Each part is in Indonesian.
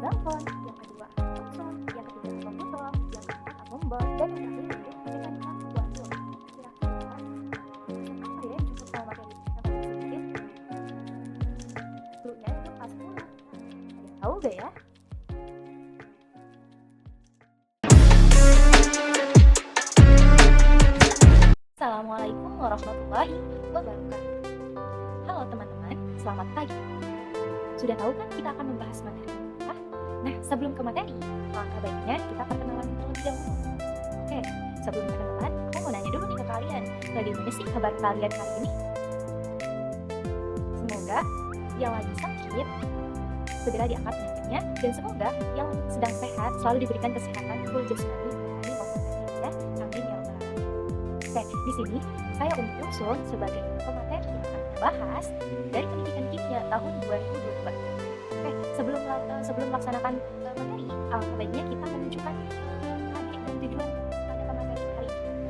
Dalton, yang kedua atom Thomson, yang ketiga atom Rutherford, yang keempat atom Bohr, dan yang terakhir yaitu mekanika kuantum. Kira-kira apa ya yang disebut sama materi yang paling sedikit? Cluenya itu kelas 10. Ada yang tahu gak ya? Assalamualaikum warahmatullahi wabarakatuh. Halo teman-teman, selamat pagi. Sudah tahu kan kita akan membahas materi apa? Nah, sebelum ke materi, alangkah baiknya kita perkenalan terlebih dahulu. Oke, sebelum perkenalan, aku mau nanya dulu nih ke kalian. Bagaimana sih kabar kalian hari ini? Semoga yang lagi sakit segera diangkat penyakitnya, dan semoga yang sedang sehat selalu diberikan kesehatan full jasmani rohani maupun materi ya. Amin ya rabbal alamin. Oke, di sini saya Unsur sebagai pemateri yang akan kita bahas dari pendidikan kimia tahun 2022. Oke, sebelum melaksanakan materi, alangkah baiknya kita menunjukkan adik dan tujuan pada pemateri hari ini.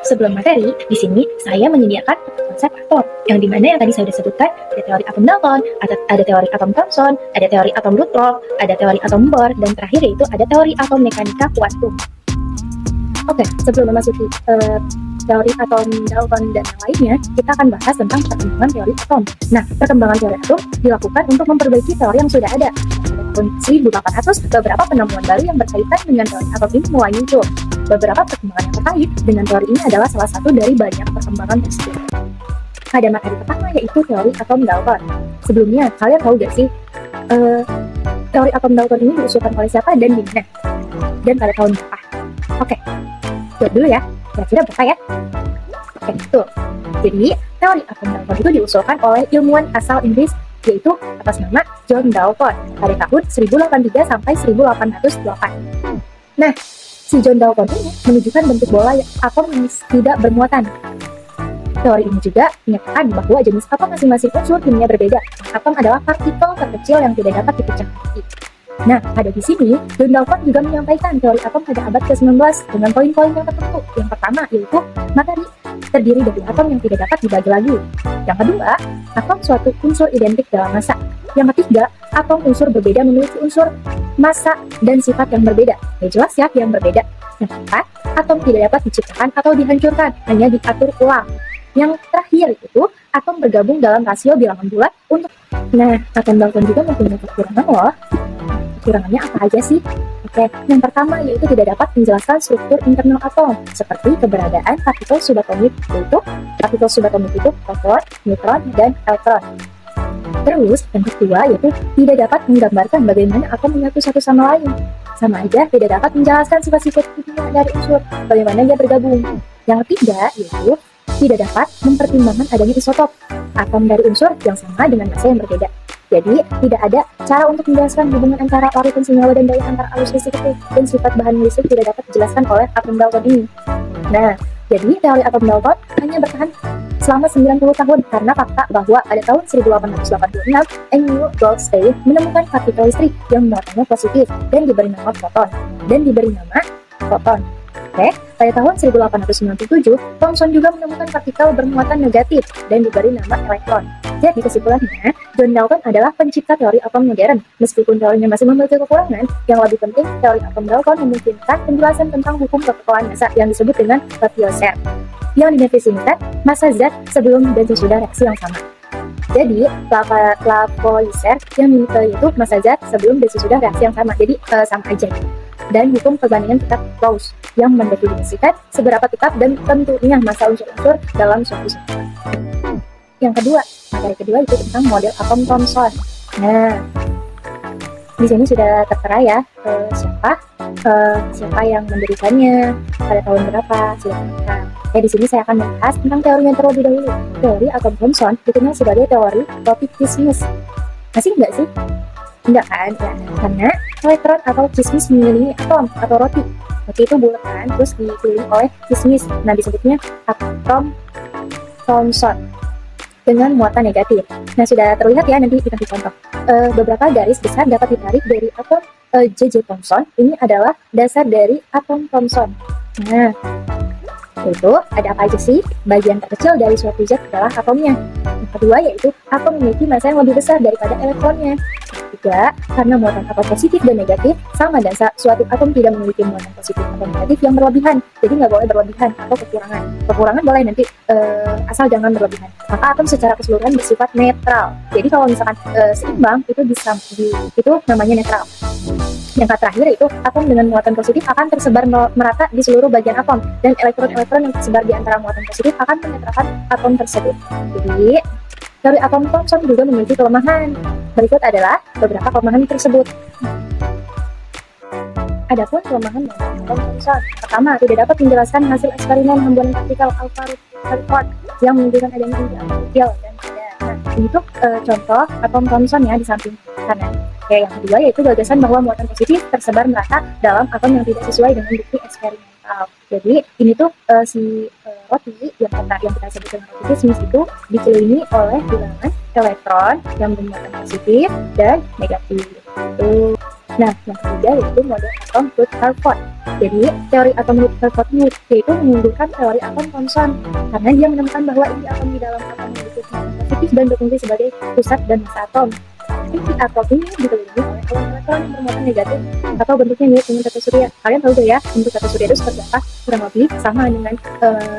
Sebelum materi, di sini saya menyediakan konsep atom, yang dimana yang tadi saya sudah sebutkan, ada teori atom Dalton, ada teori atom Thomson, ada teori atom Rutherford, ada teori atom Bohr, dan terakhir yaitu ada teori atom mekanika kuantum. Oke, sebelum memasuki teori atom Dalton dan yang lainnya, kita akan bahas tentang perkembangan teori atom. Nah, perkembangan teori atom dilakukan untuk memperbaiki teori yang sudah ada. Pada tahun 1800, beberapa penemuan baru yang berkaitan dengan teori atom ini mulai muncul. Beberapa perkembangan yang terkait dengan teori ini adalah salah satu dari banyak perkembangan tersebut. Ada materi pertama yaitu teori atom Dalton. Sebelumnya, kalian tahu gak sih teori atom Dalton ini diusulkan oleh siapa dan di mana? Dan pada tahun berapa? Oke, lihat dulu ya. Kira-kira berapa ya? Oke, betul. Jadi, teori atom Dalton itu diusulkan oleh ilmuwan asal Inggris yaitu atas nama John Dalton pada tahun 1083 sampai 1808. Nah, si John Dalton ini menunjukkan bentuk bola atom yang tidak bermuatan. Teori ini juga menyatakan bahwa jenis atom masing-masing unsur kimia berbeda. Atom adalah partikel terkecil yang tidak dapat dipecah. Nah, ada di sini, John Dalton juga menyampaikan teori atom pada abad ke-19 dengan poin-poin yang tertentu. Yang pertama yaitu materi terdiri dari atom yang tidak dapat dibagi lagi. Yang kedua, atom suatu unsur identik dalam massa. Yang ketiga, atom unsur berbeda memiliki unsur massa dan sifat yang berbeda. Ya jelas ya, yang berbeda. Yang keempat, atom tidak dapat diciptakan atau dihancurkan, hanya diatur ulang. Yang terakhir itu, atom bergabung dalam rasio bilangan bulat untuk... Nah, atom Dalton juga mempunyai kekurangan loh. Kekurangannya apa aja sih? Oke, yang pertama yaitu tidak dapat menjelaskan struktur internal atom, seperti keberadaan partikel subatomik, yaitu partikel subatomik itu proton, neutron, dan elektron. Terus, yang kedua yaitu tidak dapat menggambarkan bagaimana atom menyatu satu sama lain. Sama aja tidak dapat menjelaskan sifat-sifat kimia dari unsur, bagaimana dia bergabung. Yang ketiga yaitu tidak dapat mempertimbangkan adanya isotop, atom dari unsur yang sama dengan massa yang berbeda. Jadi, tidak ada cara untuk menjelaskan hubungan antara larutan senyawa dan daya antar arus listrik dan sifat bahan listrik tidak dapat dijelaskan oleh atom Dalton ini. Nah, jadi teori atom Dalton hanya bertahan selama 90 tahun karena fakta bahwa pada tahun 1886, Emil Goldstein menemukan partikel listrik yang muatannya positif dan diberi nama proton. Oke, pada tahun 1897, Thomson juga menemukan partikel bermuatan negatif dan diberi nama elektron. Jadi kesimpulannya, John Dalton adalah pencipta teori atom modern. Meskipun teorinya masih memiliki kekurangan, yang lebih penting, teori atom Dalton memungkinkan penjelasan tentang hukum kekebalan massa yang disebut dengan Lavoisier, yang didefinisikan massa zat sebelum dan sesudah reaksi yang sama. Jadi, Lavoisier yang itu massa zat sebelum dan sesudah reaksi yang sama. Jadi, sama aja. Dan hukum perbandingan tetap Gauss yang mendefinisikan seberapa tetap dan tentunya massa unsur-unsur dalam suatu sistem. Yang kedua, materi kedua itu tentang model atom Thomson. Nah, di sini sudah tertera ya siapa yang mendirikannya, pada tahun berapa, sudah tertera. Di sini saya akan membahas tentang teorinya terlebih dahulu. Teori atom Thomson dikenal sebagai teori roti kismis. Masih enggak sih? Enggak kan? Ya, karena elektron atau kismis mengelilingi atom atau roti. Roti itu bulat kan, terus dikelilingi oleh kismis. Nah, disebutnya atom Thomson dengan muatan negatif. Nah, sudah terlihat ya, nanti kita contoh. Beberapa garis besar dapat ditarik dari atom J.J. Thomson. Ini adalah dasar dari atom Thomson. Nah, Yaitu ada apa aja sih? Bagian terkecil dari suatu zat adalah atomnya. Yang kedua yaitu atom memiliki massa yang lebih besar daripada elektronnya. Ketiga, karena muatan atom positif dan negatif sama dan suatu atom tidak memiliki muatan positif atau negatif yang berlebihan. Jadi nggak boleh berlebihan atau kekurangan. Kekurangan boleh nanti asal jangan berlebihan. Maka atom secara keseluruhan bersifat netral. Jadi kalau misalkan seimbang itu itu namanya netral. Yang terakhir itu atom dengan muatan positif akan tersebar merata di seluruh bagian atom dan elektron-elektron yang tersebar di antara muatan positif akan menetralkan atom tersebut. Jadi teori atom Thomson juga memiliki kelemahan. Berikut adalah beberapa kelemahan tersebut. Adapun kelemahan model atom Thomson. Pertama, tidak dapat menjelaskan hasil eksperimen hubungan partikel alpha Rutherford yang menunjukkan adanya inti atom kecil dan padat. Nah, ini tuh contoh atom Thomson ya di samping kanan. Yang kedua yaitu gagasan bahwa muatan positif tersebar merata dalam atom yang tidak sesuai dengan bukti eksperimental. Jadi ini tuh si roti yang kita sebut dengan roti kismis itu dikelilingi oleh bilangan elektron yang bermuatan positif dan negatif. Nah, yang ketiga yaitu model atom Rutherford. Jadi teori atom Rutherford yaitu mengunggulkan teori atom Thomson karena dia menemukan bahwa inti atom di dalam atom memiliki muatan positif dan berfungsi sebagai pusat dan massa atom. Inti atom ini dikelilingi oleh elektron yang bermuatan negatif atau bentuknya mirip dengan tata surya. Kalian tahu gak ya bentuk tata surya itu seperti apa? Kurang lebih sama dengan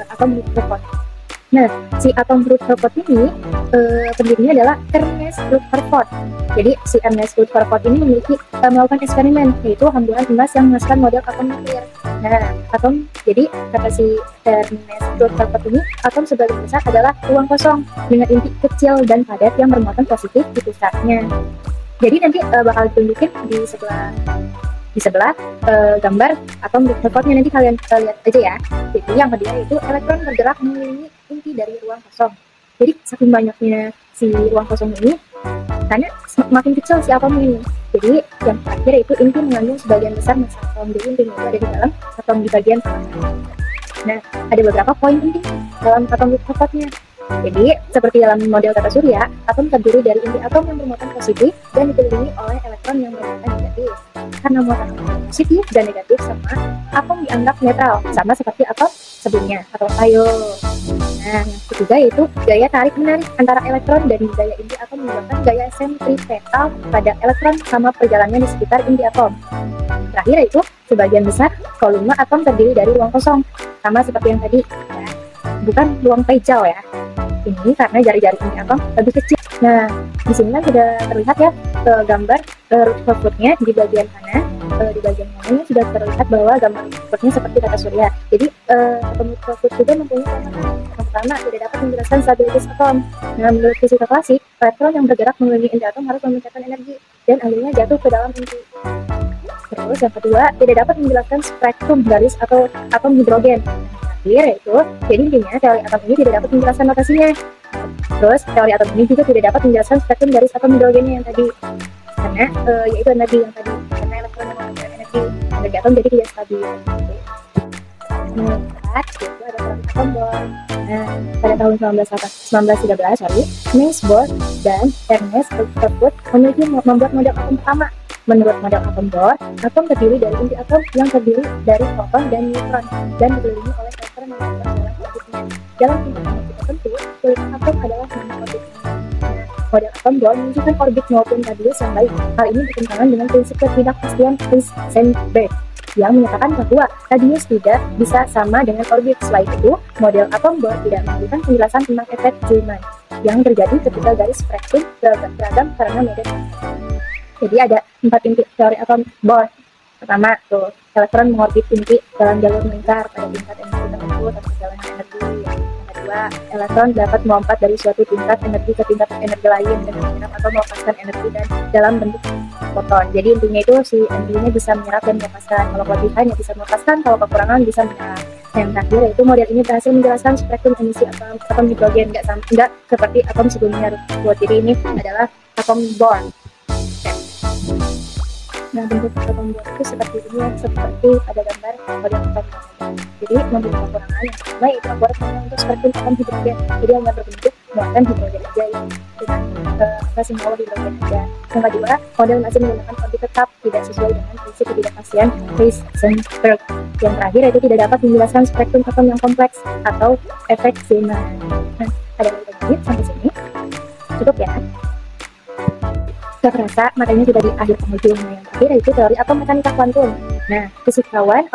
atom Rutherford. Nah, si atom Rutherford ini pendirinya adalah Ernest Rutherford. Jadi si Ernest Rutherford ini melakukan eksperimen yaitu hamburan emas yang menghasilkan model atom nuklir. Nah, jadi kata si Ernest Rutherford ini, atom sebagian besar adalah ruang kosong dengan inti kecil dan padat yang bermuatan positif di pusatnya. Jadi nanti bakal ditunjukin di sebelah gambar atom Rutherfordnya, nanti kalian lihat aja ya. Jadi yang kedua yaitu elektron bergerak mengelilingi inti dari ruang kosong. Jadi saking banyaknya si ruang kosong ini, karena semakin kecil si atom ini. Jadi yang terakhir yaitu inti mengandung sebagian besar massa atom. Jadi intinya itu ada di dalam atom di bagian tengah. Nah, ada beberapa poin penting dalam atom Rutherfordnya. Jadi, seperti dalam model tata surya, atom terdiri dari inti atom yang bermuatan positif dan dikelilingi oleh elektron yang bermuatan negatif. Karena muatan atom positif dan negatif sama, atom dianggap netral, sama seperti atom sebelumnya, atau ayo. Nah, yang ketiga yaitu gaya tarik-menarik antara elektron dan gaya inti atom menyebabkan gaya sentripetal pada elektron sama perjalanannya di sekitar inti atom. Terakhir yaitu sebagian besar volume atom terdiri dari ruang kosong, sama seperti yang tadi, ya. Bukan ruang pejal ya. Ini karena jari-jari inti atom lebih kecil. Nah, di sini kan sudah terlihat ya gambar Rutherfordnya di bagian kanan. Di bagian kanan sudah terlihat bahwa gambar Rutherfordnya seperti tata surya. Jadi atom Rutherford juga mempunyai kelemahan. Yang pertama, tidak dapat menjelaskan stabilitas atom. Nah, menurut fisika klasik, elektron yang bergerak mengelilingi inti atom harus memancarkan energi dan akhirnya jatuh ke dalam inti. Terus yang kedua, tidak dapat menjelaskan spektrum garis atau atom hidrogen. Yaitu, jadi intinya teori atom ini tidak dapat menjelaskan notasinya. Terus teori atom ini juga tidak dapat menjelaskan spektrum garis atom hidrogennya yang tadi, karena yaitu energi yang tadi, karena elektron yang mengambil energi atom jadi tidak stabil. Keempat, yaitu ada teori atom Bohr. Nah, pada tahun 1913, Niels Bohr dan Ernest Rutherford membuat model atom pertama. Menurut model atom Bohr, atom terdiri dari inti atom yang terdiri dari proton dan neutron dan dikelilingi oleh elektron yang berada dalam orbitnya. Dalam tingkat energi tertentu, kulit atom adalah non-orbit. Model atom Bohr menunjukkan orbit maupun radius yang baik. Hal ini bertentangan dengan prinsip ketidakpastian Heisenberg yang menyatakan bahwa radius tidak bisa sama dengan orbit. Selain itu, model atom Bohr tidak memberikan penjelasan tentang efek Zeeman yang terjadi ketika garis spektrum beragam karena medan. Jadi ada 4 inti teori atom Bohr. Pertama tuh, elektron mengorbit inti dalam jalur melingkar pada tingkat energi tertentu atau perjalanan energi. Yang kedua, elektron dapat melompat dari suatu tingkat energi ke tingkat energi lain dengan menyerap atau melepaskan energi dan dalam bentuk foton. Jadi intinya itu si energinya bisa menyerap dan melepaskan. Kalau kelebihan ya bisa melepaskan, kalau kekurangan bisa menyerap. Yang terakhir yaitu model ini berhasil menjelaskan spektrum emisi atom hidrogen, enggak seperti atom sebelumnya. Jadi ini adalah atom Bohr. Nah, bentuk atom Bohr itu seperti ini ya, seperti pada gambar model atom Bohr. Jadi memiliki kekurangan yang pertama yaitu laboratorium untuk spektrum atom hidrogen. Jadi hanya berbentuk muatan hidrogen aja yang dengan senyawa hidrogen aja. Yang kedua, model masih menggunakan orbit tetap tidak sesuai dengan prinsip ketidakpastian Heisenberg. Yang terakhir yaitu tidak dapat menjelaskan spektrum atom yang kompleks atau efek Zeeman. Nah, ada lagi sampai sini. Cukup ya. Gak kerasa, materinya sudah di akhir penghujung. Nah, yang terakhir yaitu teori atom mekanika kuantum. Nah, fisikawan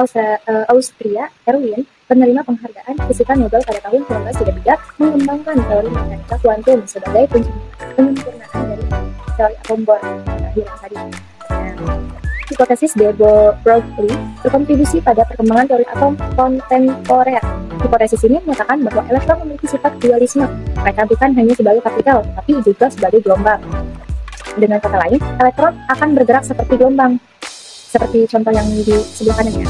Austria Erwin, penerima penghargaan Fisika Nobel pada tahun 1933, mengembangkan teori mekanika kuantum sebagai penyempurnaan dari teori atom Bohr terakhir yang tadi. Nah, hipotesis de Broglie berkontribusi pada perkembangan teori atom kontemporer. Hipotesis ini menyatakan bahwa elektron memiliki sifat dualisme. Mereka bukan hanya sebagai partikel, tetapi juga sebagai gelombang. Dengan kata lain, elektron akan bergerak seperti gelombang, seperti contoh yang di sebelah kanan ya,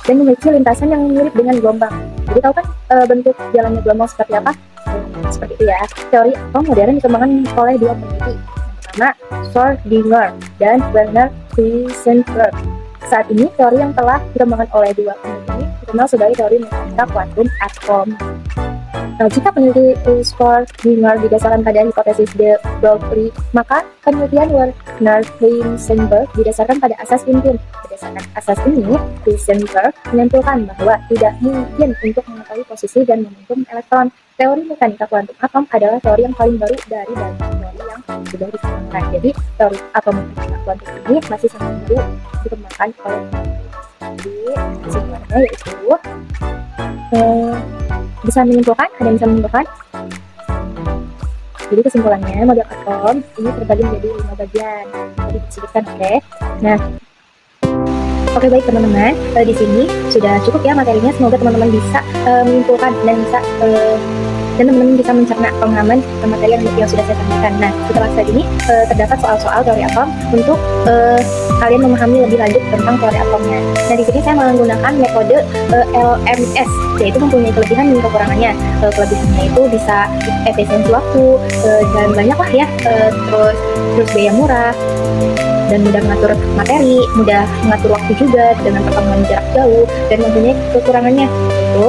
dan memiliki lintasan yang mirip dengan gelombang. Jadi tahu kan bentuk jalannya gelombang seperti apa? Seperti itu ya. Teori atom modern dikembangkan oleh dua peneliti, pertama Schrödinger dan Werner Heisenberg. Saat ini teori yang telah dikembangkan oleh dua peneliti ini dikenal sebagai teori mekanika kuantum atom. Jika peneliti Schrödinger didasarkan pada hipotesis de Broglie, maka penelitian Werner Heisenberg didasarkan pada asas Wien. Berdasarkan asas ini, Heisenberg menyimpulkan bahwa tidak mungkin untuk mengetahui posisi dan momentum elektron. Teori mekanika kuantum atom adalah teori yang paling baru dari banyak teori yang sudah dikembangkan. Jadi, teori atom mekanika kuantum ini masih sangat baru dikembangkan oleh jadi kesimpulannya yaitu bisa menyimpulkan, ada yang bisa menyimpulkan. Jadi kesimpulannya model atom ini terbagi menjadi 5 bagian. Jadi disebutkan, oke. Nah, oke baik teman-teman, di sini sudah cukup ya materinya. Semoga teman-teman bisa menyimpulkan dan bisa teman-teman bisa mencerna pemahaman materi yang sudah saya sampaikan. Nah, setelah saat ini terdapat soal-soal teori atom untuk kalian memahami lebih lanjut tentang teori atomnya. Nah, di sini saya menggunakan metode LMS, yaitu mempunyai kelebihan dan kekurangannya. Kelebihannya itu bisa efisiensi waktu dan banyak lah ya, terus biaya murah dan mudah mengatur materi, mudah mengatur waktu juga dengan pertemuan jarak jauh, dan mempunyai kekurangannya itu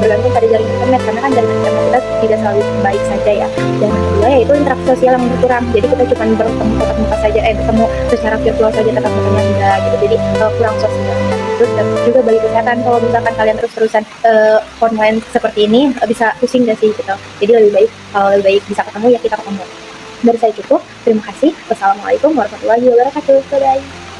bergantung pada jaringan internet, karena kan jaringan internet kita tidak selalu baik saja ya. Dan yang kedua yaitu interaksi sosial yang berkurang, jadi kita cuma bertemu tatap muka saja, bertemu secara virtual saja, tatap mukanya enggak gitu, jadi kurang sosialnya. Terus dan juga bagi kesehatan, kalau misalkan kalian terus-terusan online seperti ini bisa pusing gak sih gitu. Jadi lebih baik kalau lebih baik bisa ketemu ya kita ketemu. Dari saya cukup, terima kasih. Wassalamualaikum warahmatullahi wabarakatuh. Bye-bye.